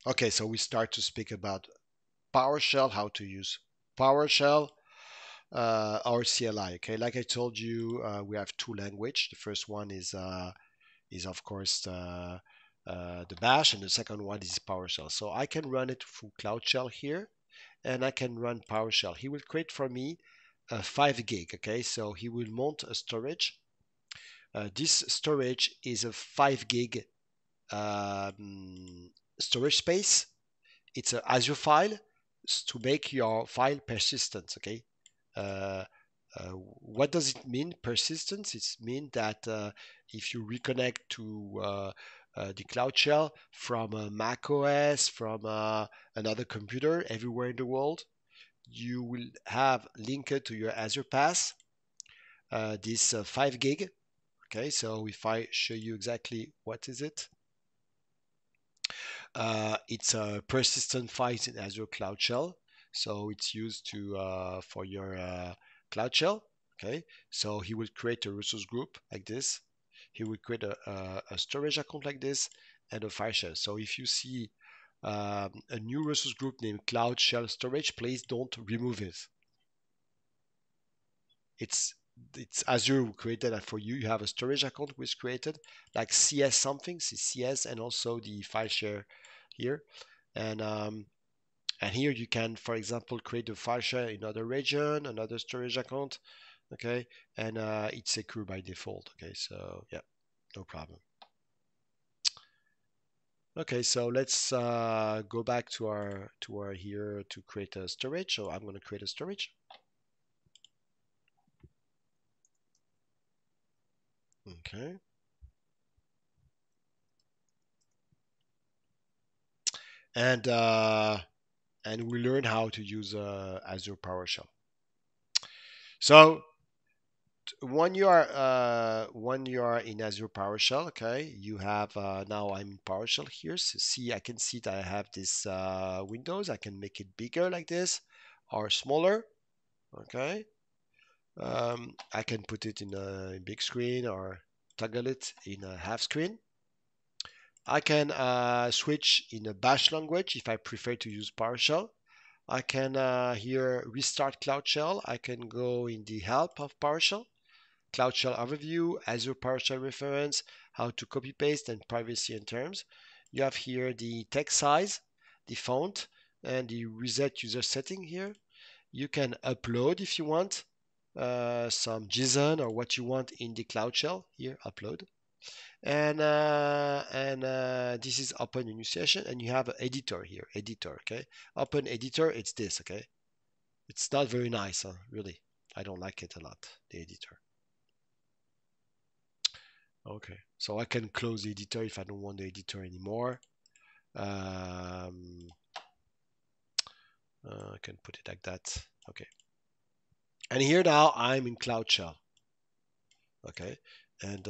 Okay, so we start to speak about PowerShell, how to use PowerShell or CLI. Okay, like I told you, we have two language. The first one is of course the Bash, and the second one is PowerShell. So I can run it through Cloud Shell here, and I can run PowerShell. He will create for me a 5 gig. Okay, so he will mount a storage. This storage is a 5 gig storage space. It's an Azure file to make your file persistent. Okay. Uh, what does it mean, persistence? It means that if you reconnect to the Cloud Shell from a Mac OS, from another computer everywhere in the world, you will have linked to your Azure Pass this 5 gig. Okay, so if I show you exactly what is it, it's a persistent file in Azure Cloud Shell. So it's used to for your Cloud Shell. Okay, so he will create a resource group like this. He will create a storage account like this and a file share. So if you see a new resource group named Cloud Shell Storage, please don't remove it. It's it's Azure who created that for you. You have a storage account which created like CS something, CS, and also the file share here. And here you can, for example, create a file share in another region, another storage account, okay, and it's secure by default. Okay, so yeah, no problem. Okay, so let's go back to our here to create a storage. So I'm going to create a storage. Okay. And we learn how to use Azure PowerShell. So when you are in Azure PowerShell, okay, you have now I'm in PowerShell here. So see, I can see that I have this Windows. I can make it bigger like this or smaller. Okay, I can put it in a big screen or toggle it in a half screen. I can switch in a Bash language if I prefer to use PowerShell. I can here restart Cloud Shell. I can go in the help of PowerShell, Cloud Shell overview, Azure PowerShell reference, how to copy paste, and privacy and terms. You have here the text size, the font, and the reset user setting here. You can upload if you want some JSON or what you want in the Cloud Shell. Here, upload. And this is open a new session, and you have an editor here, editor. Okay, open editor. It's this. Okay, it's not very nice, huh? Really. I don't like it a lot, the editor. Okay, so I can close the editor if I don't want the editor anymore. I can put it like that. Okay, and here now I'm in Cloud Shell. Okay, and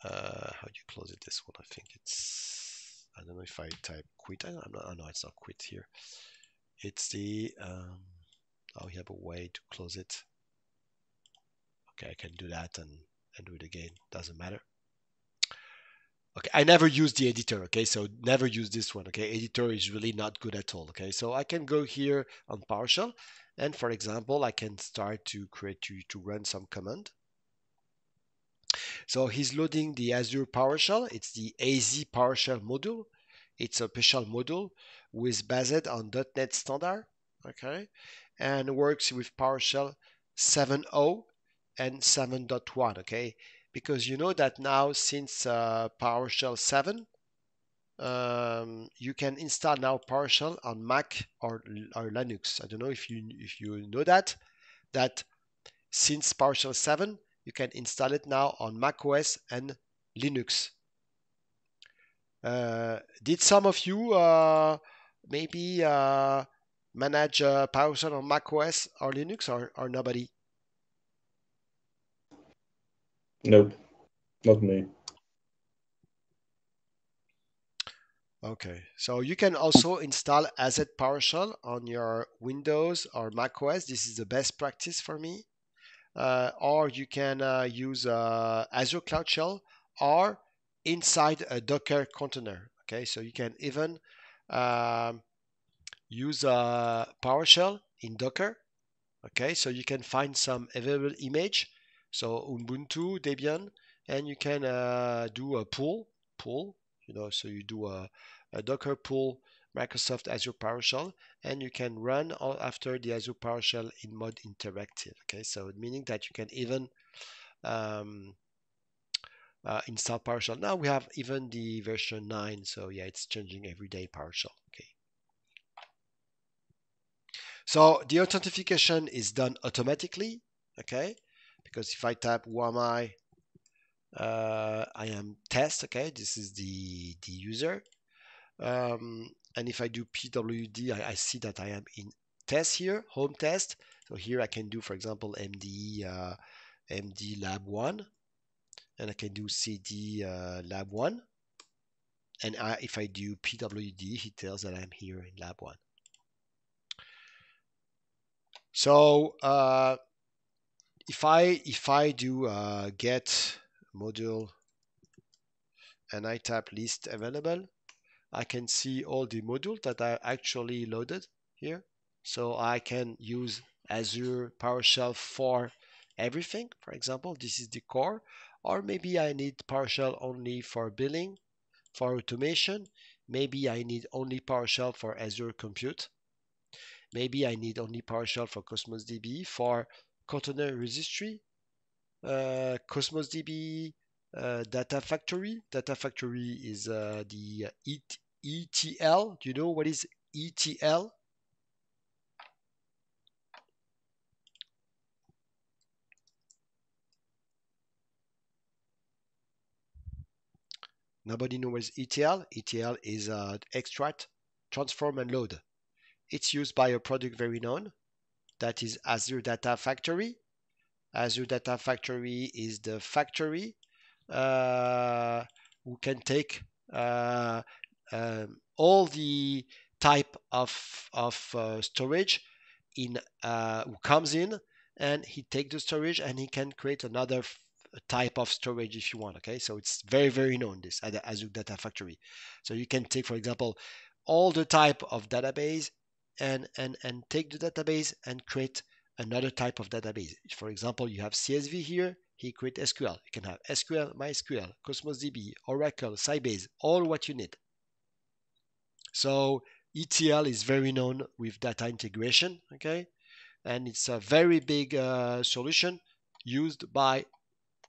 how do you close it? This one, I think it's. I don't know if I type quit. I'm not. Oh, no, it's not quit here. It's the. Oh, we have a way to close it. Okay, I can do that and do it again. Doesn't matter. Okay, I never use the editor. Okay, so never use this one. Okay, editor is really not good at all. Okay, so I can go here on PowerShell, and for example, I can start to create to run some command. So he's loading the Azure PowerShell. It's the AZ PowerShell module. It's a special module with based on .NET standard. Okay, and works with PowerShell 7.0 and 7.1. Okay, because you know that now since PowerShell 7, you can install now PowerShell on Mac or Linux. I don't know if you know that since PowerShell 7, you can install it now on Mac OS and Linux. Did some of you maybe manage PowerShell on Mac OS or Linux or nobody? Nope, not me. Okay, so you can also install Azure PowerShell on your Windows or Mac OS. This is the best practice for me. Or you can use Azure Cloud Shell or inside a Docker container. Okay, so you can even um, use PowerShell in Docker. Okay, so you can find some available image, so Ubuntu, Debian, and you can do a pull, so you do a Docker pull Microsoft Azure PowerShell, and you can run all after the Azure PowerShell in mode interactive. Okay, so meaning that you can even um, install PowerShell. Now we have even the version 9, so yeah, it's changing every day PowerShell. Okay. So the authentication is done automatically, okay? Because if I type who am I am test, okay? This is the user. And if I do pwd, I see that I am in test here, home test. So here I can do, for example, MD lab 1, and I can do cd lab 1. And if I do pwd, he tells that I'm here in lab 1. So if I do get module and I tap list available, I can see all the modules that are actually loaded here. So I can use Azure PowerShell for everything. For example, this is the core, or maybe I need PowerShell only for billing, for automation. Maybe I need only PowerShell for Azure Compute. Maybe I need only PowerShell for Cosmos DB, for container registry, Cosmos DB, Data Factory. Data Factory is the ETL. Do you know what is ETL? Nobody knows what is ETL. ETL is extract, transform, and load. It's used by a product very known, that is Azure Data Factory. Azure Data Factory is the factory who can take all the type of storage in who comes in, and he take the storage and he can create another type of storage if you want. Okay, so it's very known, this Azure Data Factory. So you can take, for example, all the type of database and take the database and create another type of database. For example, you have CSV here, he create SQL. You can have SQL, MySQL, Cosmos DB, Oracle, Sybase, all what you need. So ETL is very known with data integration, okay? And it's a very big solution used by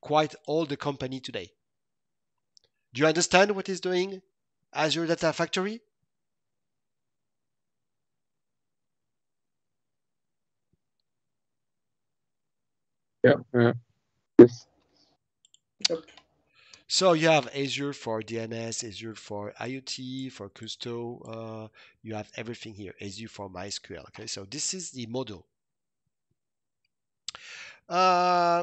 quite all the company today. Do you understand what is doing Azure Data Factory? Yeah. Yes. Yep. So you have Azure for DNS, Azure for IoT, for Custo. You have everything here. Azure for MySQL. Okay, so this is the module. Uh,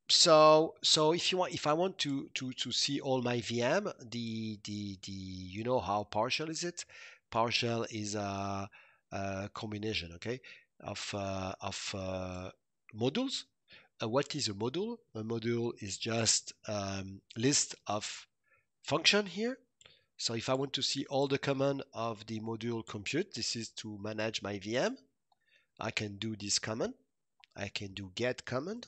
so if I want to see all my VM, the you know how PowerShell is it? PowerShell is a combination, okay, of modules. What is a module? A module is just list of function here. So if I want to see all the command of the module compute, this is to manage my VM. I can do this command. I can do get command,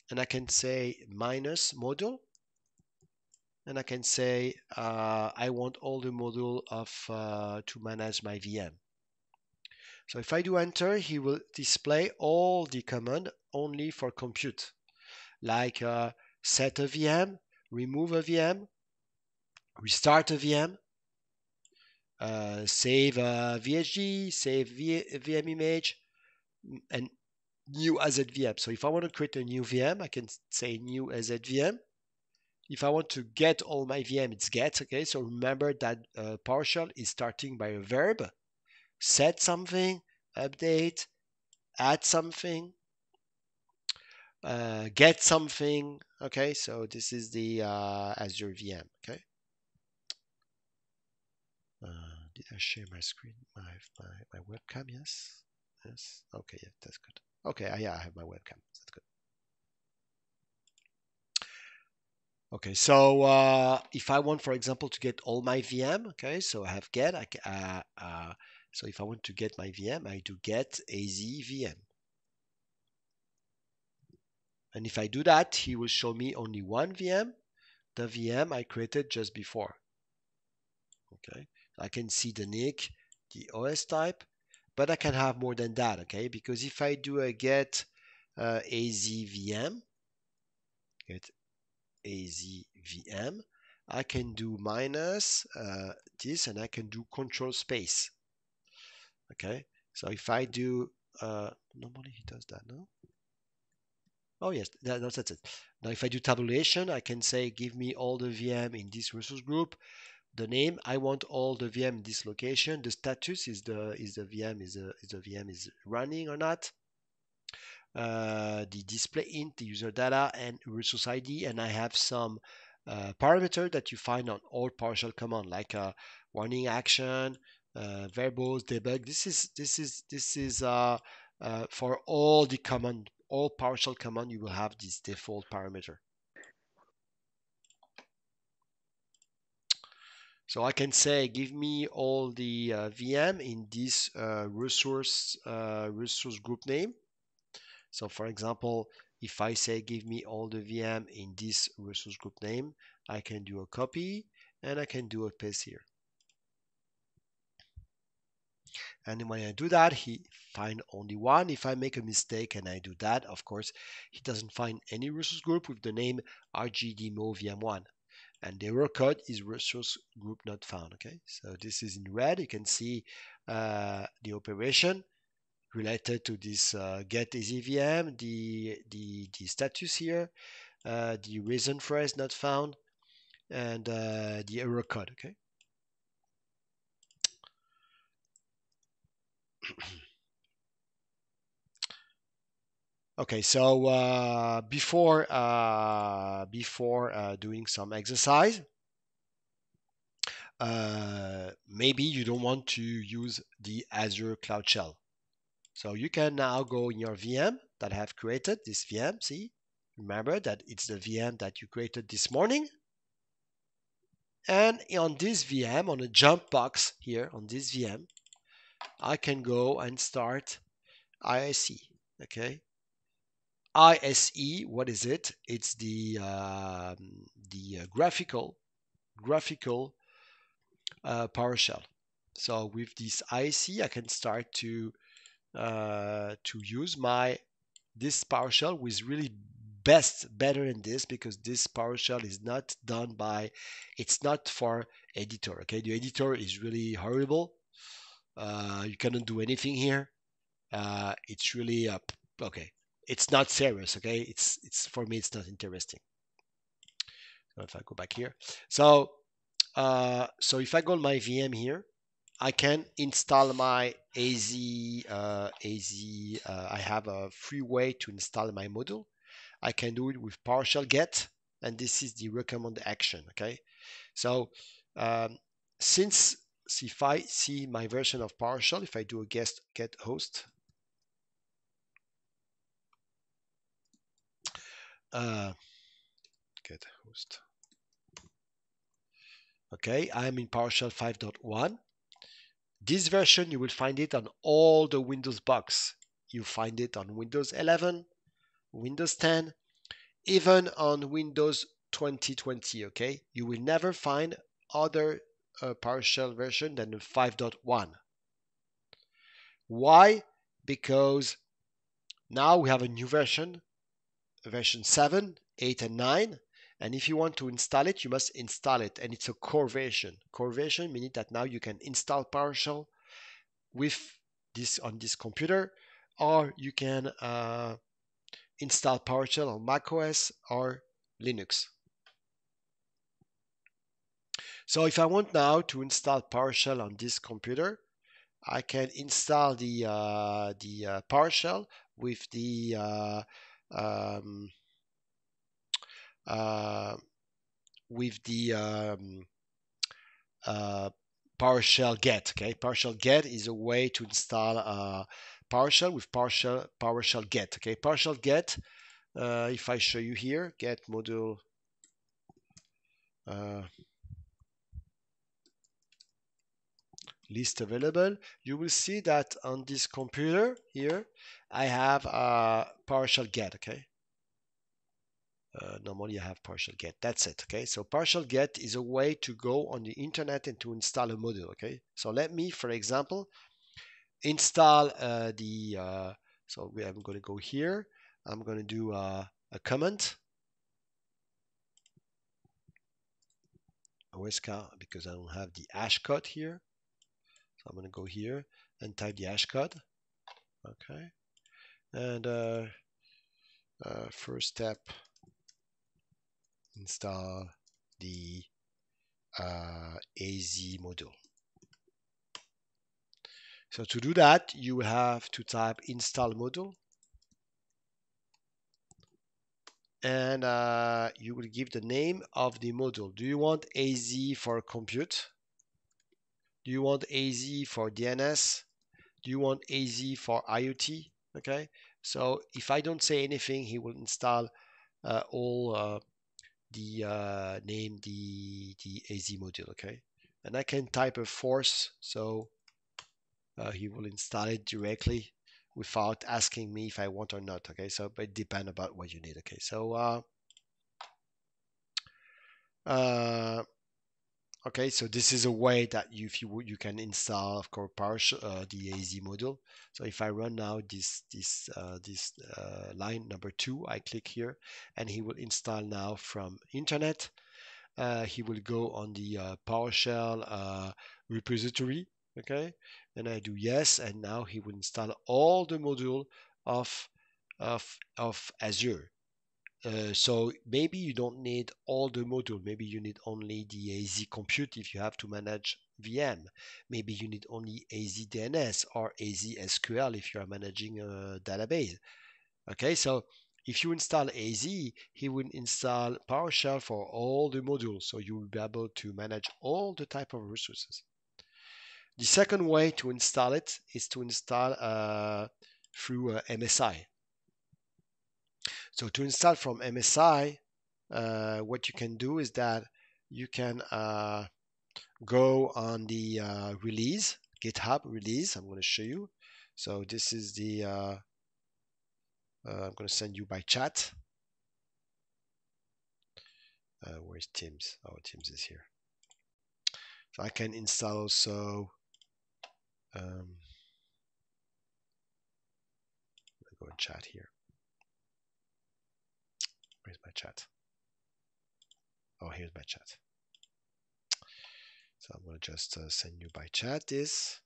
and I can say minus module, and I can say I want all the module of to manage my VM. So if I do enter, he will display all the command only for compute, like set a VM, remove a VM, restart a VM, save VHG, save VM image, and new AZVM. So if I want to create a new VM, I can say new AZVM. If I want to get all my VM, it's get. Okay, so remember that PowerShell is starting by a verb. Set something, update, add something, get something. Okay, so this is the Azure VM. Okay. Did I share my screen, my webcam? Yes. Yes. Okay, yeah, that's good. Okay, yeah, I have my webcam. That's good. Okay, so if I want, for example, to get all my VM, okay, so I have get, so if I want to get my VM, I do get az VM. And if I do that, he will show me only one VM, the VM I created just before. Okay, I can see the NIC, the OS type, but I can have more than that, okay? Because if I do a get azvm, get azvm, I can do minus this, and I can do control space, okay? So if I do, normally he does that, no? Oh yes, that's it. Now if I do tabulation, I can say give me all the VM in this resource group. The name, I want all the VM in this location. The status is the VM is the VM is running or not. The display int, the user data, and resource ID, and I have some parameter that you find on all PowerShell command, like warning action, variables, debug. This is for all the command, all PowerShell command. You will have this default parameter. So I can say, give me all the VM in this resource group name. So for example, if I say, give me all the VM in this resource group name, I can do a copy and I can do a paste here. And when I do that, he find only one. If I make a mistake and I do that, of course, he doesn't find any resource group with the name rgdemo VM1. And the error code is resource group not found. Okay, so this is in red. You can see the operation related to this get azvm, the status here, the reason phrase not found, and the error code. Okay. Okay, so before doing some exercise, maybe you don't want to use the Azure Cloud Shell. So you can now go in your VM that I have created, this VM, see? Remember that it's the VM that you created this morning. And on this VM, on a jump box here, on this VM, I can go and start ISE, okay? ISE, what is it? It's the graphical PowerShell. So with this ISE, I can start to use this PowerShell with really better than this, because this PowerShell is not done by, it's not for editor. Okay, the editor is really horrible. You cannot do anything here. It's really okay. It's not serious. Okay, it's for me. It's not interesting. So if I go back here, so so if I go to my VM here, I can install my I have a free way to install my module. I can do it with PowerShell get, and this is the recommend action. Okay, so um, since if I see my version of PowerShell, if I do a get host, uh, get host. Okay, I'm in PowerShell 5.1. This version, you will find it on all the Windows box. You find it on Windows 11, Windows 10, even on Windows 2020. Okay, you will never find other PowerShell version than the 5.1. Why? Because now we have a new version 7, 8, and 9. And if you want to install it, you must install it. And it's a core version. Core version meaning that now you can install PowerShell with this on this computer, or you can install PowerShell on macOS or Linux. So if I want now to install PowerShell on this computer, I can install the PowerShell with the um, uh, with the uh, PowerShell get. Okay, PowerShell get is a way to install PowerShell with PowerShell get. Okay, PowerShell get. If I show you here, get module uh, list available, you will see that on this computer here, I have PowerShell get, okay? Normally I have PowerShell get, that's it, okay? So PowerShell get is a way to go on the internet and to install a module, okay? So let me, for example, install I'm going to go here, I'm going to do a comment, because I don't have the hash code here. So I'm going to go here and type the hash code, okay? And first step, install the AZ module. So to do that, you have to type install module, and you will give the name of the module. Do you want AZ for compute? Do you want AZ for DNS? Do you want AZ for IoT? Okay, so if I don't say anything, he will install all name the AZ module. Okay, and I can type a force, so he will install it directly without asking me if I want or not. Okay, so but it depends about what you need. Okay, so uh, okay, so this is a way that you can install, of course, the AZ module. So if I run now this line number 2, I click here, and he will install now from internet. He will go on the PowerShell repository, okay, and I do yes, and now he will install all the module of of Azure. So maybe you don't need all the module. Maybe you need only the AZ compute if you have to manage VM. Maybe you need only AZ DNS or AZ SQL if you are managing a database. Okay, so if you install AZ, he will install PowerShell for all the modules, so you will be able to manage all the type of resources. The second way to install it is to install through MSI. So to install from MSI, what you can do is that you can go on the release, GitHub release. I'm going to show you. So this is the, I'm going to send you by chat. Where's Teams? Oh, Teams is here. So I can install also, go and chat here. Where's my chat? Oh, here's my chat. So I'm going to just send you by chat this.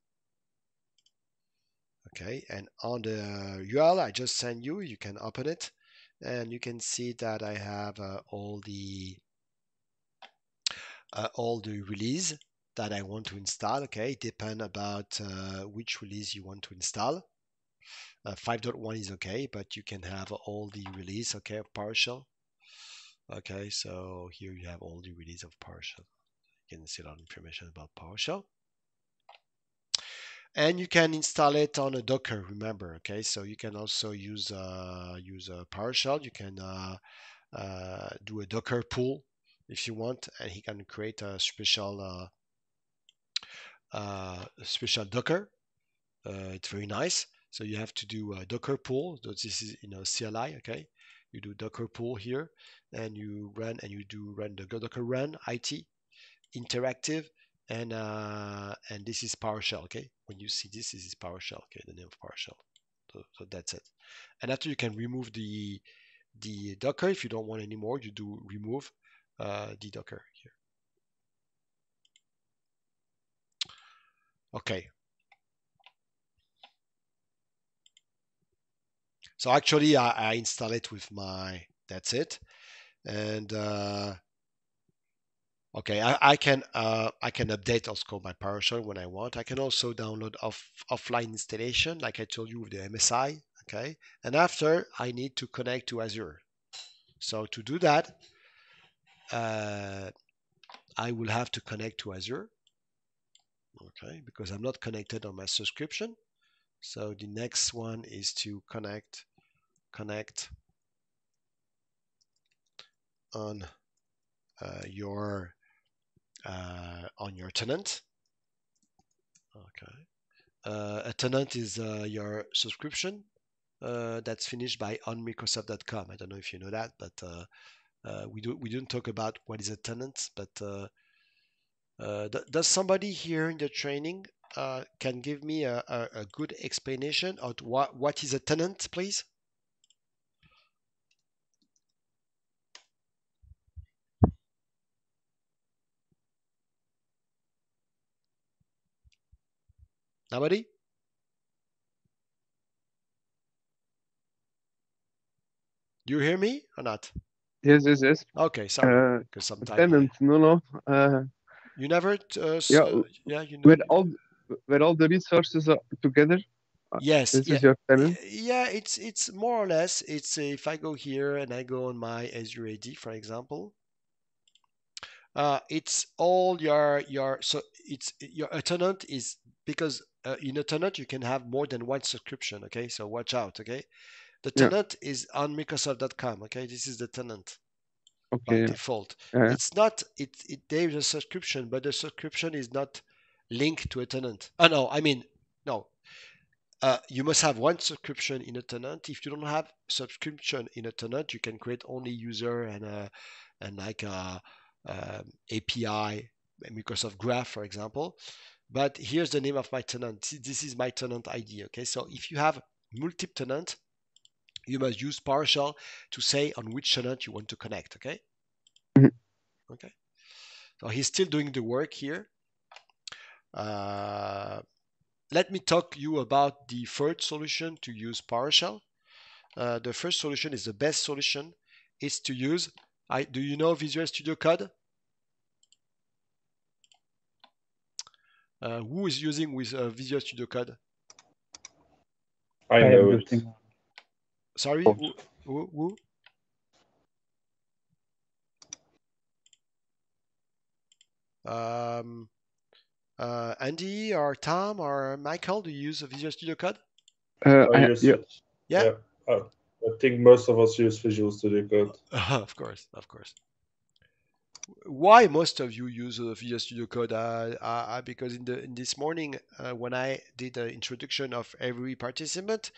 Okay, and on the URL I just sent you, you can open it, and you can see that I have all the release that I want to install. Okay, depend about which release you want to install. 5.1 is okay, but you can have all the release, okay, of PowerShell. Okay, so here you have all the release of PowerShell. You can see a lot of information about PowerShell. And you can install it on a Docker, remember, okay? So you can also use a PowerShell. You can do a Docker pull if you want, and he can create a special Docker. It's very nice. So you have to do a Docker pull. So this is CLI, okay? You do Docker pull here, and you run the Docker run IT interactive, and this is PowerShell, okay? When you see this is PowerShell, okay? The name of PowerShell. So that's it. And after you can remove the Docker if you don't want anymore. You do remove the Docker here. Okay. So actually, I install it with my. That's it. And okay, I can update also my PowerShell when I want. I can also download offline installation, like I told you with the MSI. Okay, and after I need to connect to Azure. So to do that, I will have to connect to Azure. Okay, because I'm not connected on my subscription. So the next one is to connect on your on your tenant. Okay. A tenant is your subscription that's finished by onmicrosoft.com. I don't know if you know that, but we don't talk about what is a tenant. But does somebody here in the training can give me a good explanation of what is a tenant, please? Nobody? Do you hear me or not? Yes, yes, yes. Okay, sorry, because sometimes Tenant, no. you never, Yeah, yeah, you know, where all where all the resources are together. yes, This yeah, is your tenant. yeah. It's more or less. It's if I go here and I go on my Azure AD, for example, it's all your so it's your a tenant is because in a tenant you can have more than one subscription. Okay, so watch out. Okay, the Yeah. tenant is on Microsoft.com. Okay, this is the tenant by Okay. Yeah. default. Yeah. It's not there's a subscription, but the subscription is not linked to a tenant. Oh no, I mean no. You must have one subscription in a tenant. If you don't have subscription in a tenant, you can create only user and like API, Microsoft Graph, for example. But here's the name of my tenant. This is my tenant ID. Okay, so if you have multiple tenant, you must use PowerShell to say on which tenant you want to connect. Okay. Mhm. Okay. So he's still doing the work here. Uh, Let me talk you about the third solution to use PowerShell. The first solution is the best solution. Is to use. Do you know Visual Studio Code? Who is using with Visual Studio Code? I I am know it. using Sorry, both. who? Um, Andy or Tom or Michael, do you use Visual Studio Code? I use Yeah. it. Yeah, Yeah. I think most of us use Visual Studio Code. of course, of course. Why most of you use Visual Studio Code? Because in this morning when I did the introduction of every participant,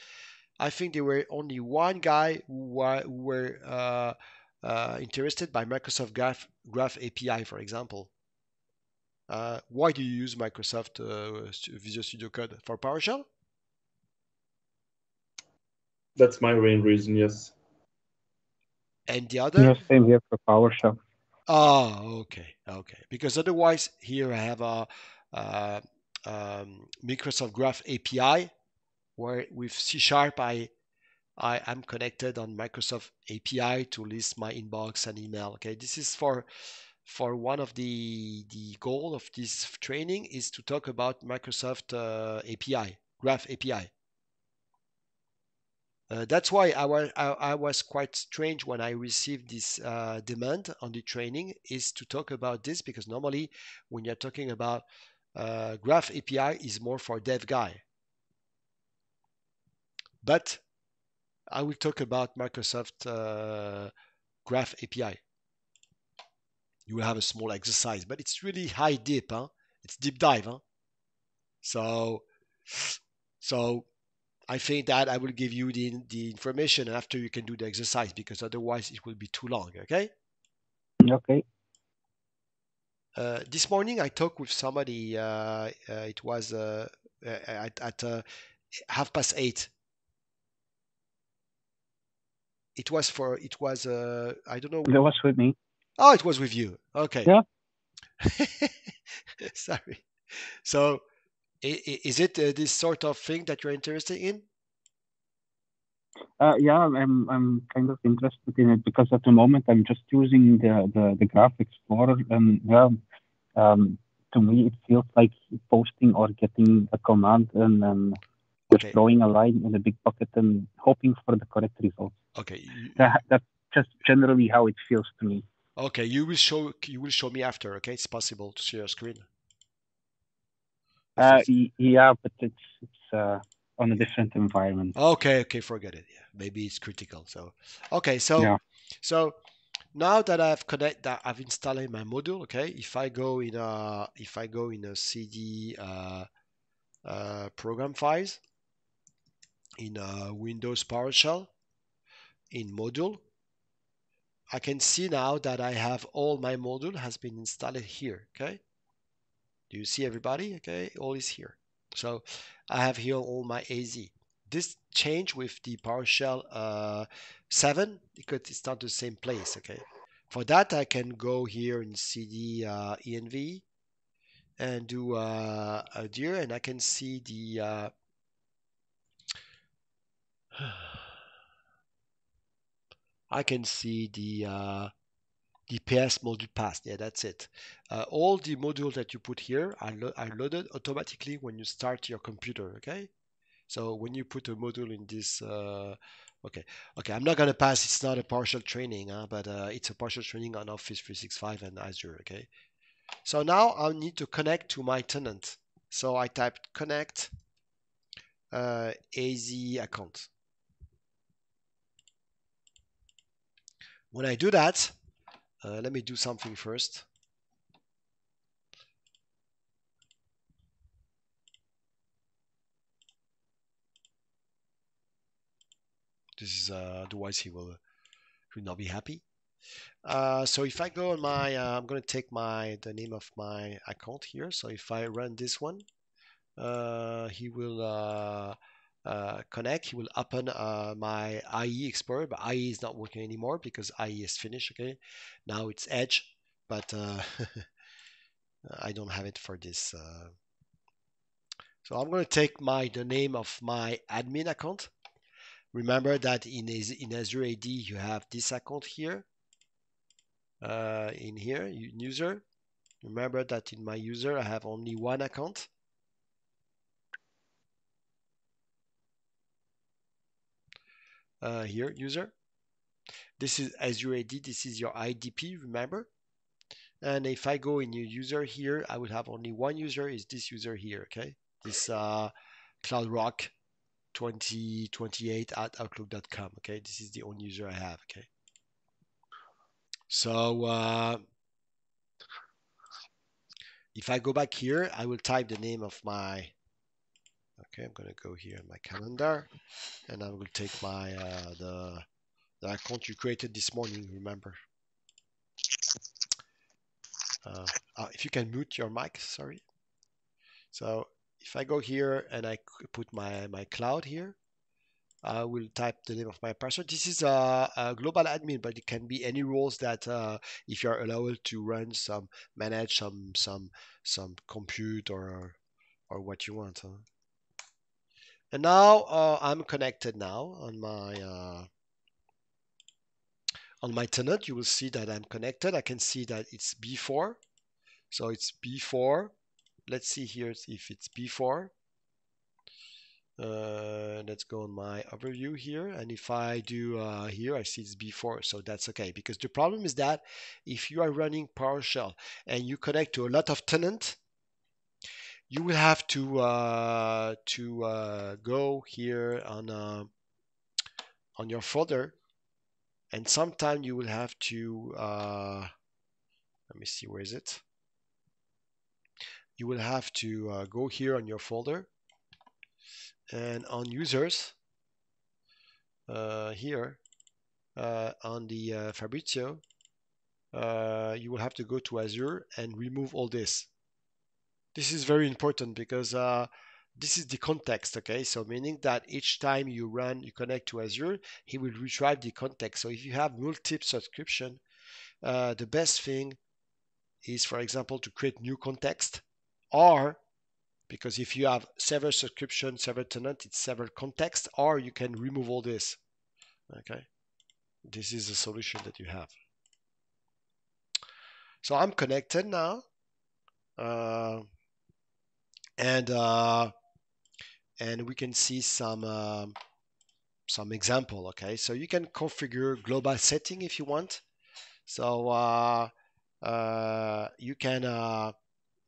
I think there were only one guy who were interested by Microsoft Graph API, for example. Why do you use Microsoft Visual Studio Code for PowerShell? That's my main reason, yes. And the Yeah, other? same here for PowerShell. Oh, okay, okay. Because otherwise, here I have a Microsoft Graph API where with C Sharp I am connected on Microsoft API to list my inbox and email. Okay, this is for one of the goal of this training is to talk about Microsoft API, Graph API. That's why I was quite strange when I received this demand on the training is to talk about this because normally when you're talking about Graph API is more for dev guy. But I will talk about Microsoft Graph API. You will have a small exercise, but it's really high deep, huh? It's deep dive, huh? So, so I think that I will give you the information after you can do the exercise because otherwise it will be too long. Okay. Okay. This morning I talked with somebody. It was at 8:30. It was for. It was. I don't know. That was with me. Oh, it was with you. Okay. Yeah. Sorry. So, is it this sort of thing that you're interested in? Yeah, I'm kind of interested in it because at the moment I'm just using the Graph Explorer, and yeah, to me it feels like posting or getting a command and just Okay. throwing a line in a big bucket and hoping for the correct result. Okay. That's just generally how it feels to me. Okay. You will show me after. Okay. It's possible to see your screen. Yeah, but it's on a different environment. Okay. Okay. Forget it. Yeah. Maybe it's critical. So, okay. So, Yeah. so Now that I've installed my module. Okay, if I go in a CD program files in Windows PowerShell in module, I can see now that I have all my module has been installed here. Okay, do you see everybody? Okay, all is here. So I have here all my AZ. This change with the PowerShell 7 because it's not the same place. Okay, for that I can go here in CD env and do Azure, and I can see the I can see the PS module path. Yeah, that's it. All the modules that you put here are loaded automatically when you start your computer. Okay, so when you put a module in this, okay, I'm not gonna pass. It's not a partial training, but it's a partial training on Office 365 and Azure. Okay, so now I need to connect to my tenant. So I typed connect AZ account. When I do that, let me do something first. This is otherwise he will not be happy. So if I go on my, I'm going to take the name of my account here. So if I run this one, he will connect. He will open my IE Explorer, but IE is not working anymore because IE is finished. Okay, now it's Edge, but I don't have it for this. So I'm going to take the name of my admin account. Remember that in Azure AD you have this account here. In here, user. Remember that in my user I have only one account. Here, user. This is Azure AD. This is your IDP. Remember. And if I go in your user here, I will have only one user. Is this user here? Okay. This CloudRock 2028 at outlook.com. Okay. This is the only user I have. Okay. So if I go back here, I will type the name of my. Okay, I'm gonna go here in my calendar, and I will take my the account you created this morning. Remember. If you can mute your mic, sorry. So if I go here and I put my cloud here, I will type the name of my password. This is a global admin, but it can be any roles that if you're allowed to run manage some compute or what you want. Huh? And now I'm connected now on my tenant. You will see that I'm connected. I can see that it's B4. So it's B4. Let's see here if it's B4. Let's go on my overview here. And if I do here, I see it's B4. So that's okay. Because the problem is that if you are running PowerShell and you connect to a lot of tenants, you will have to go here on your folder. And sometime you will have to, let me see, where is it? You will have to go here on your folder and on users here on the Fabrizio, you will have to go to Azure and remove all this. This is very important because this is the context, okay? So meaning that each time you connect to Azure, he will retrieve the context. So if you have multiple subscription, the best thing is, for example, to create new context, or because if you have several subscription, several tenant, it's several context, or you can remove all this. Okay, this is the solution that you have. So I'm connected now, and we can see some example. Okay, so you can configure global setting if you want. So you can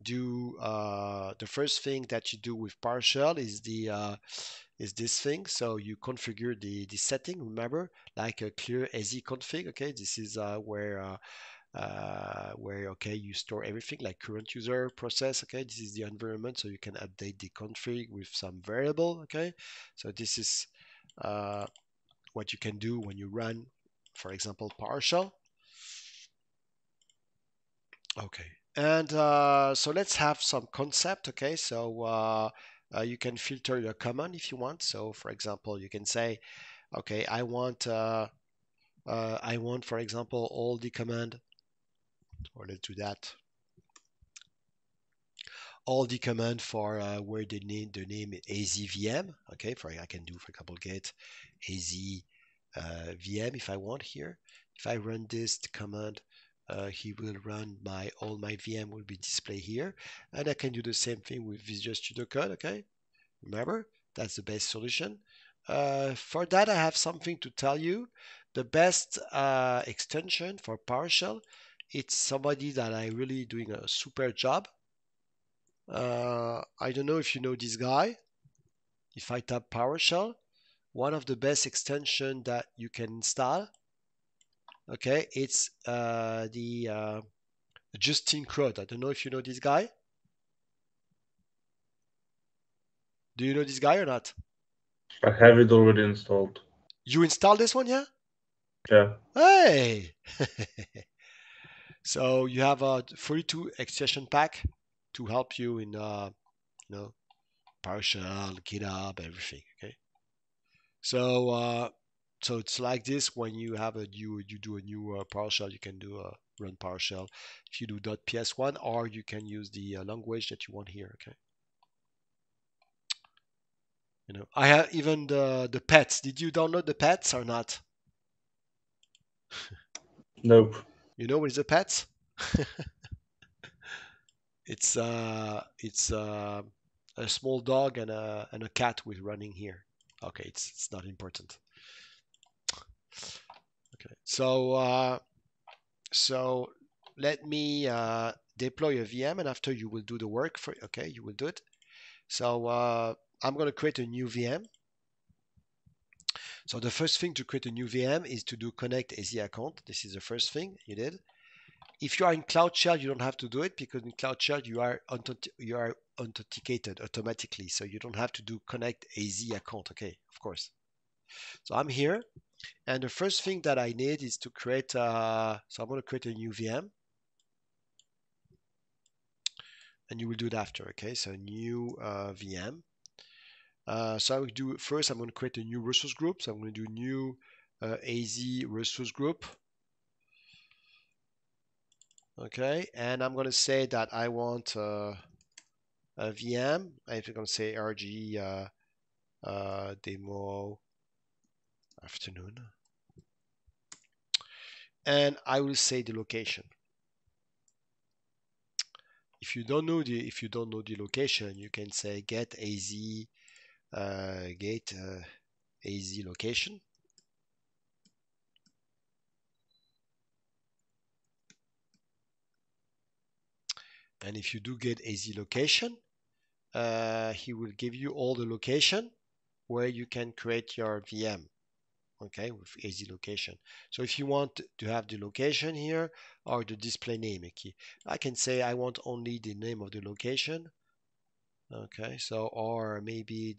do the first thing that you do with PowerShell is this thing. So you configure the setting. Remember, like a clear AZ config. Okay, this is where okay you store everything like current user process. Okay, this is the environment, so you can update the config with some variable. Okay, so this is what you can do when you run, for example, PowerShell. Okay, and so let's have some concept. Okay, so you can filter your command if you want. So for example, you can say, okay, I want, for example, all the command, or let's do that, all the command for where the name azvm. Okay, for I can do, for example, get az VM if I want here. If I run this command, he will run all my VM will be displayed here, and I can do the same thing with Visual Studio Code. Okay, remember that's the best solution. For that, I have something to tell you. The best extension for PowerShell, it's somebody that I really doing a super job. I don't know if you know this guy. If I tap PowerShell, one of the best extension that you can install, okay, it's the Justin Crowd. I don't know if you know this guy. Do you know this guy or not? I have it already installed. You installed this one, yeah? Yeah. Hey! So you have a 42 extension pack to help you in, PowerShell, GitHub, everything. Okay. So it's like this when you have you do a new PowerShell, you can do run PowerShell. If you do .ps1, or you can use the language that you want here. Okay. I have even the pets. Did you download the pets or not? Nope. You know what is the pets? It's a small dog and a cat with running here. Okay, it's not important. Okay, so let me deploy a VM, and after you will do the work for. Okay, you will do it. So I'm going to create a new VM. So the first thing to create a new VM is to do connect AZ account. This is the first thing you did. If you are in Cloud Shell, you don't have to do it because in Cloud Shell you are authenticated automatically, so you don't have to do connect AZ account. Okay, of course. So I'm here, and the first thing that I need is to create. So I'm going to create a new VM, and you will do it after. Okay, so new VM. So I will do first. I'm going to create a new resource group. So I'm going to do new AZ resource group. Okay, and I'm going to say that I want a VM. I'm going to say RG demo afternoon, and I will say the location. If you don't know the location, you can say get AZ AZ location. And if you do get AZ location, he will give you all the location where you can create your VM, okay, with AZ location. So if you want to have the location here or the display name, okay, I can say I want only the name of the location, okay, so or maybe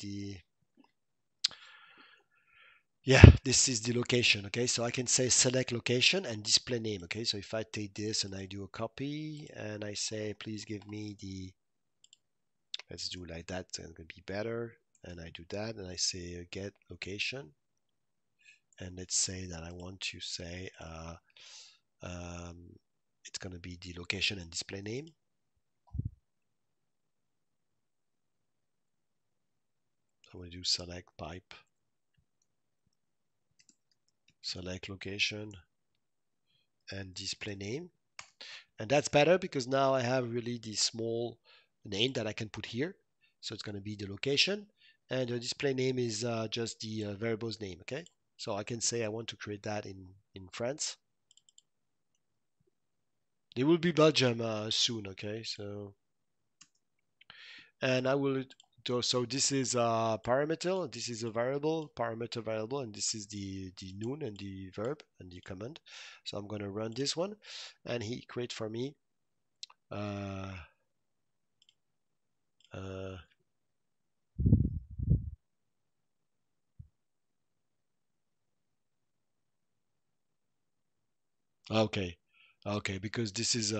this is the location, okay, so I can say select location and display name, okay, so if I take this and I do a copy and I say please give me let's do like that, it's gonna be better, and I do that and I say get location, and let's say that I want to say it's gonna be the location and display name. I'm gonna do select pipe, select location and display name, and that's better because now I have really the small name that I can put here. So it's gonna be the location, and the display name is just the variable's name. Okay, so I can say I want to create that in France. They will be Belgium soon. Okay, so and I will do, so this is a parameter, this is a variable, parameter variable, and this is the noun and the verb and the command. So I'm going to run this one, and he create for me okay, okay, because this is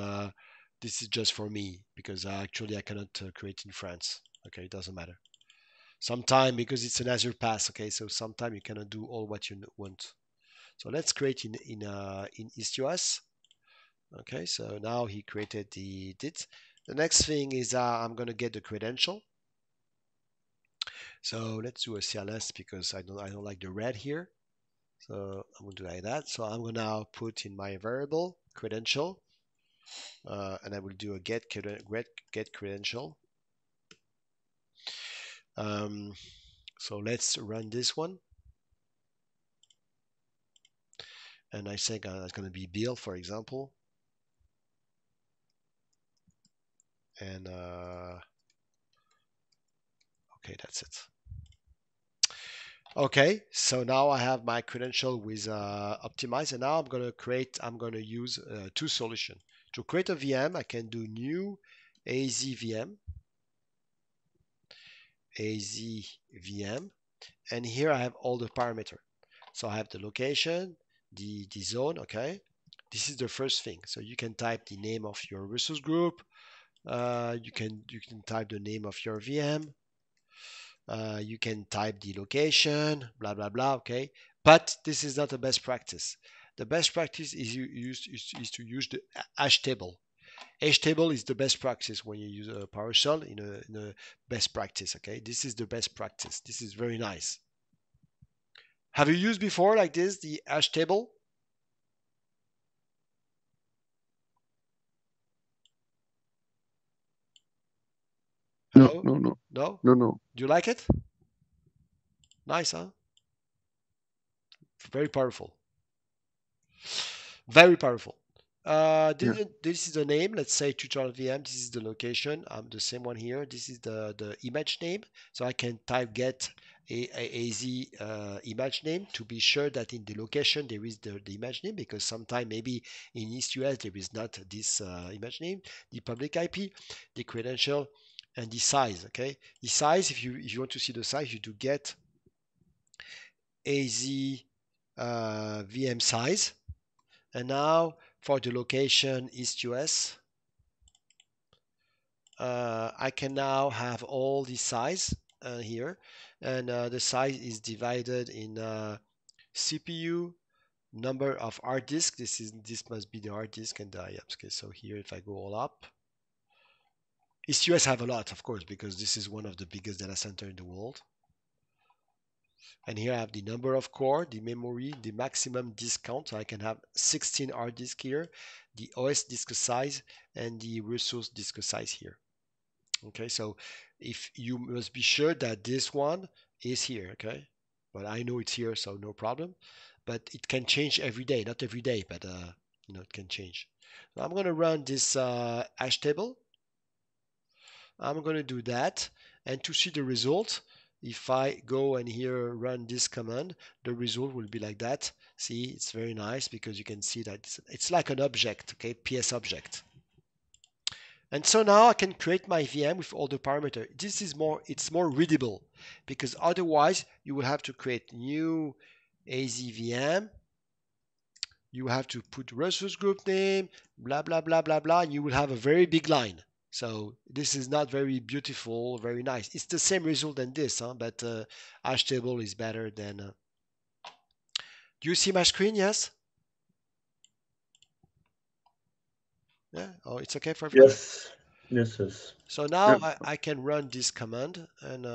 just for me, because actually I cannot create in France. Okay, it doesn't matter. Sometime because it's an Azure pass. Okay, so sometime you cannot do all what you want. So let's create in EastUS. Okay, so now he created the dit. The next thing is I'm gonna get the credential. So let's do a CLS because I don't like the red here. So I'm gonna do like that. So I'm gonna now put in my variable credential, and I will do a get credential. So let's run this one, and I think it's gonna be Bill, for example, and okay, that's it. Okay, so now I have my credential with optimized, and now I'm gonna use two solutions. To create a VM, I can do new AZ VM, and here I have all the parameter. So I have the location, the zone, okay? This is the first thing. So you can type the name of your resource group, you can type the name of your VM, you can type the location, blah blah blah. Okay, but this is not the best practice. The best practice is to use the hash table. Hash table is the best practice when you use a PowerShell in a best practice. Okay, this is the best practice. This is very nice. Have you used before like this the hash table? No, Hello? no, no, No? no, no. Do you like it? Nice, huh? Very powerful. Very powerful. Yeah. This is the name. Let's say tutorial VM. This is the location. The same one here. This is the image name. So I can type get AZ image name to be sure that in the location there is the image name, because sometime maybe in EastUS there is not this image name. The public IP, the credential, and the size. Okay, the size. If you want to see the size, you do get AZ VM size. And now for the location EastUS, I can now have all the size here, and the size is divided in CPU, number of hard disk. This must be the hard disk and the IOPS. Okay, so here if I go all up, EastUS have a lot, of course, because this is one of the biggest data center in the world. And here I have the number of core, the memory, the maximum disk count. So I can have 16 hard disk here, the OS disk size, and the resource disk size here. Okay, so if you must be sure that this one is here, okay? But I know it's here, so no problem. But it can change every day, not every day, but it can change. So I'm going to run this hash table. I'm going to do that, and to see the result, if I go and here run this command, the result will be like that. See, it's very nice because you can see that it's like an object, okay, PS object. And so now I can create my VM with all the parameters. It's more readable, because otherwise you will have to create new AZ VM. You have to put resource group name, blah, blah, blah, blah, blah, and you will have a very big line. So this is not very beautiful, very nice. It's the same result than this, but hash table is better than. Do you see my screen? Yes? Yeah? Oh, it's okay for everybody? Yes. Yes, yes. So now Yeah. I can run this command, and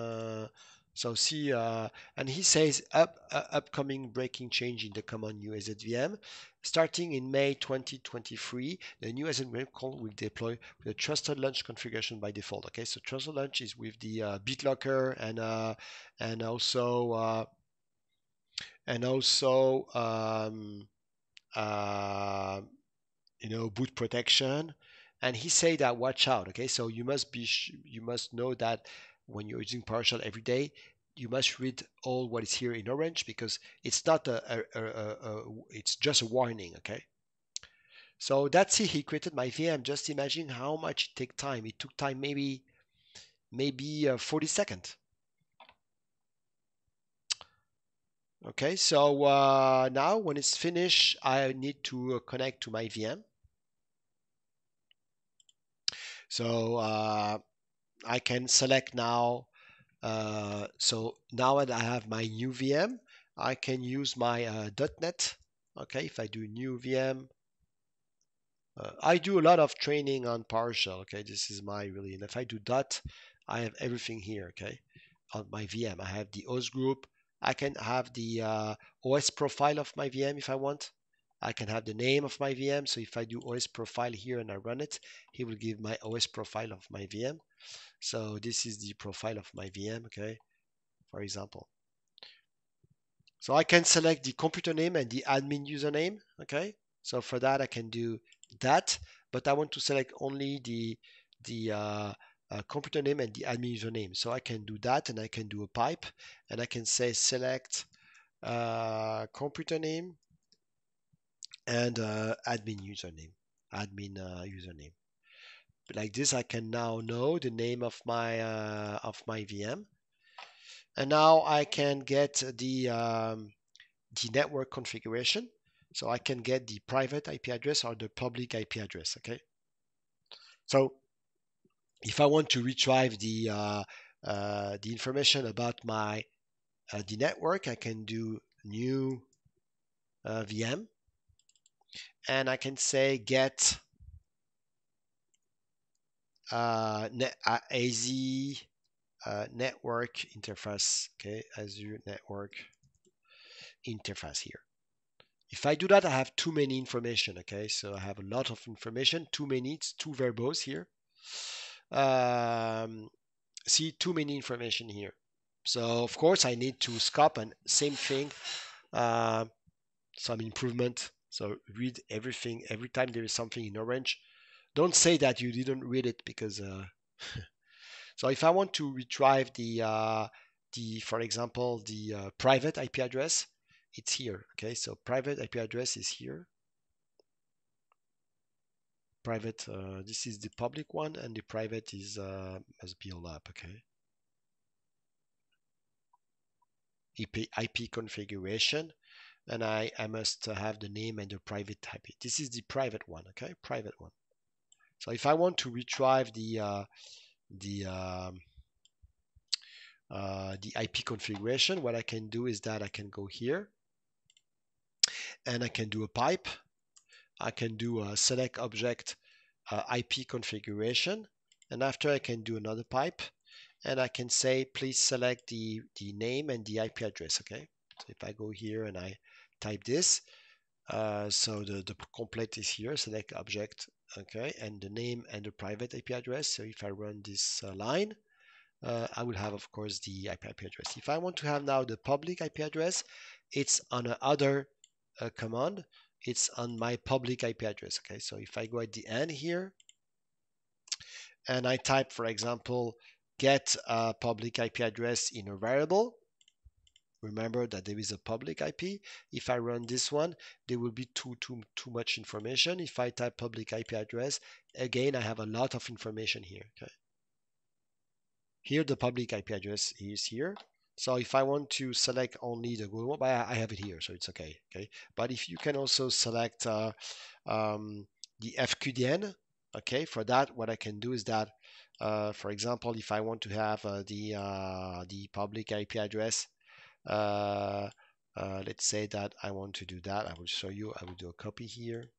so see, and he says upcoming breaking change in the command new AZVM. Starting in May 2023, the new AZVM call will deploy the trusted launch configuration by default. Okay, so trusted launch is with the BitLocker and also boot protection. And he say that watch out. Okay, so you must know that when you're using PowerShell every day, you must read all what is here in orange, because it's not it's just a warning. Okay, so that's it. He created my VM. Just imagine how much it take time. It took time, maybe 40 seconds. Okay, so now when it's finished, I need to connect to my VM. So I can select now. So now that I have my new VM, I can use my .NET. Okay, if I do new VM, I do a lot of training on PowerShell. Okay, this is my really, and if I do dot, I have everything here. Okay, on my VM, I have the host group. I can have the OS profile of my VM if I want. I can have the name of my VM. So if I do OS profile here and I run it, he will give my OS profile of my VM. So this is the profile of my VM. Okay, for example. So I can select the computer name and the admin username. Okay, so for that I can do that, but I want to select only the computer name and the admin username. So I can do that, and I can do a pipe, and I can say select computer name and admin username. But like this, I can now know the name of my VM, and now I can get the network configuration. So I can get the private IP address or the public IP address. Okay. So if I want to retrieve the information about my the network, I can do new VM, and I can say get AZ network interface. Okay, Azure network interface here. If I do that, I have too many information. Okay, so I have a lot of information, too many. It's two verbose here. See, too many information here. So of course I need to scope, and same thing, some improvement. So read everything every time there is something in orange. Don't say that you didn't read it, because so if I want to retrieve the for example the private IP address, it's here. Okay, so private IP address is here. Private, this is the public one, and the private is must be all up. Okay, IP configuration, and I must have the name and the private IP. This is the private one. Okay, private one. So if I want to retrieve the IP configuration, what I can do is that I can go here, and I can do a pipe. I can do a select object IP configuration, and after I can do another pipe, and I can say please select the name and the IP address. Okay, so if I go here and I type this, so the complete is here, select object. Okay, and the name and the private IP address. So if I run this line, I will have, of course, the IP address. If I want to have now the public IP address, it's on another command. It's on my public IP address. Okay, so if I go at the end here and I type, for example, get a public IP address in a variable, remember that there is a public IP. If I run this one, there will be too much information. If I type public IP address, again, I have a lot of information here. Okay. Here, the public IP address is here. So if I want to select only the global, I have it here, so it's okay. Okay, but if you can also select the FQDN, okay, for that, what I can do is that, for example, if I want to have the public IP address, let's say that I want to do that. I will show you. I will do a copy here,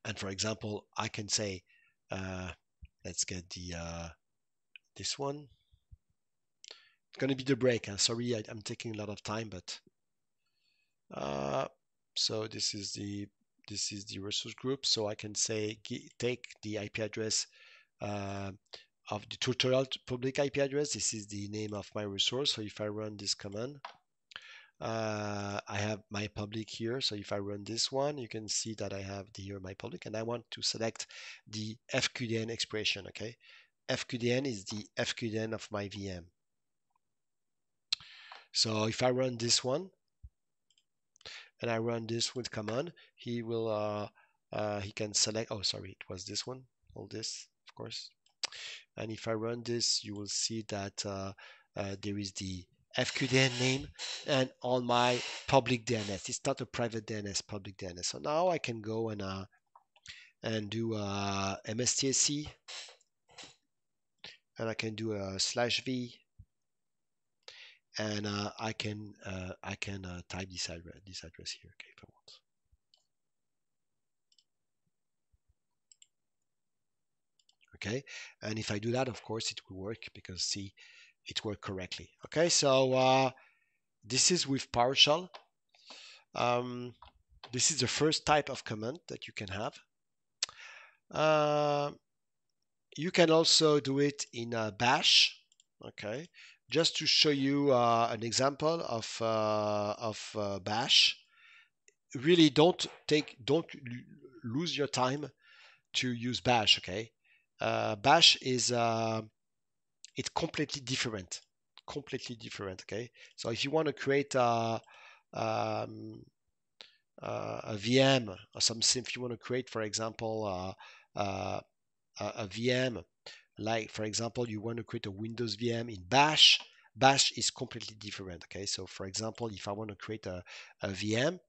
and for example, I can say, let's get the this one. It's going to be the break. Sorry, I'm taking a lot of time, but so this is the resource group. So I can say take the IP address of the tutorial public IP address. This is the name of my resource. So if I run this command, I have my public here. So if I run this one, you can see that I have here my public, and I want to select the FQDN expression. Okay, FQDN is the FQDN of my VM. So if I run this one and I run this with command, he will he can select. Oh, sorry, it was this one. All this, of course. And if I run this, you will see that there is the FQDN name and on my public DNS. It's not a private DNS, public DNS. So now I can go and do MSTSC, and I can do a /v, and I can type this address here, okay, if I want. Okay, and if I do that, of course, it will work because see, it worked correctly. Okay, so this is with PowerShell. This is the first type of command that you can have. You can also do it in Bash. Okay, just to show you an example of Bash. Really, don't lose your time to use Bash. Okay, Bash is it's completely different. Okay, so if you want to create a VM or something, if you want to create, for example, a VM, like for example, you want to create a Windows VM in Bash. Bash is completely different. Okay, so for example, if I want to create a VM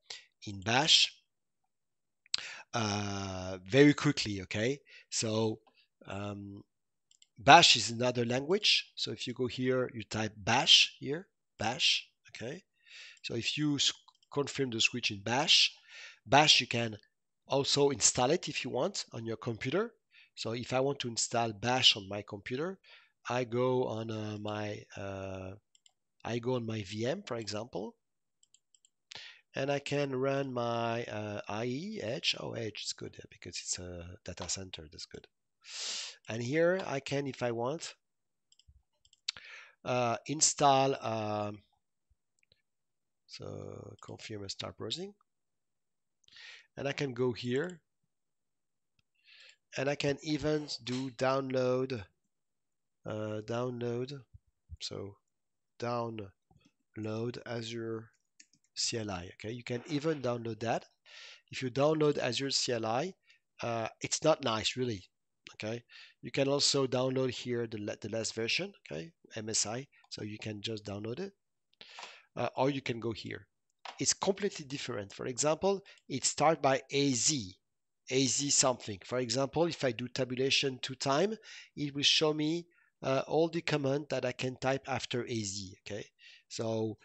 in Bash, very quickly. Okay, so Bash is another language. So if you go here, you type Bash here, Bash. Okay, so if you confirm the switch in Bash, you can also install it if you want on your computer. So if I want to install Bash on my computer, I go on my VM, for example, and I can run my IE Edge. Oh, Edge is good because it's a data center. That's good. And here I can, if I want, install. So confirm and start browsing, and I can go here, and I can even do download. So download Azure CLI. Okay, you can even download that. If you download Azure CLI, it's not nice really. Okay, you can also download here the last version. Okay, MSI. So you can just download it, or you can go here. It's completely different. For example, it starts by AZ something. For example, if I do tabulation 2 times, it will show me all the commands that I can type after AZ. Okay, so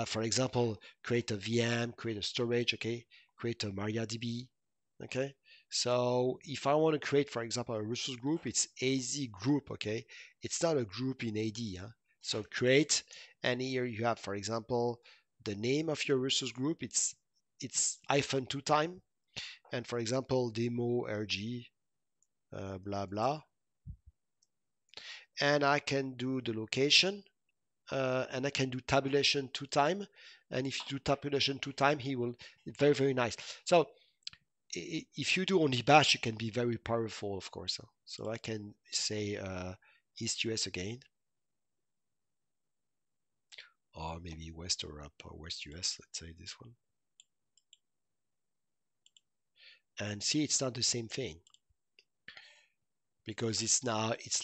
for example, create a VM, create a storage. Okay, create a MariaDB. Okay, so if I want to create, for example, a resource group, it's AZ group. Okay, it's not a group in AD. Huh? So create, and here you have, for example, the name of your resource group. It's -2 time, and for example, demo rg blah blah, and I can do the location, and I can do tabulation 2 time, and if you do tabulation 2 time, he will very nice. So if you do only Bash, you can be very powerful, of course. So I can say East US again, or maybe West or up or West US. Let's say this one, and see, it's not the same thing, because it's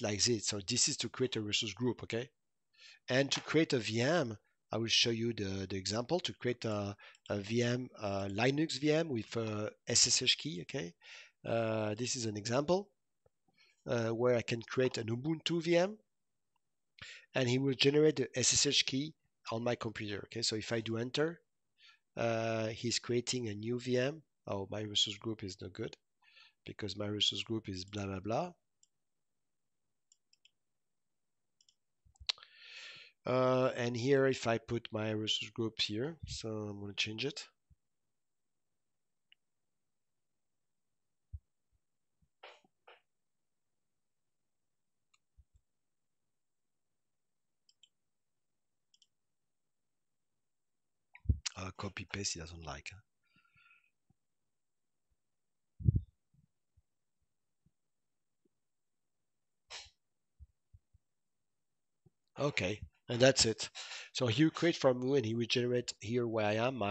like this. So this is to create a resource group, okay? And to create a VM, I will show you the example to create a VM, Linux VM with a SSH key, okay? This is an example where I can create an Ubuntu VM, and he will generate the SSH key on my computer, okay? So if I do enter, he's creating a new VM. Oh, my resource group is not good because my resource group is blah, blah, blah. And here, if I put my resource group here, so I'm going to change it. copy paste he doesn't like. Okay, and that's it. So he will create from you and he will generate here where I am.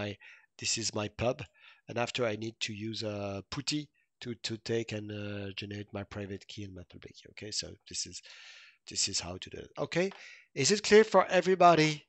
This is my pub, and after I need to use a putty to take and generate my private key and my public key. Okay, so this is how to do it. Okay, is it clear for everybody?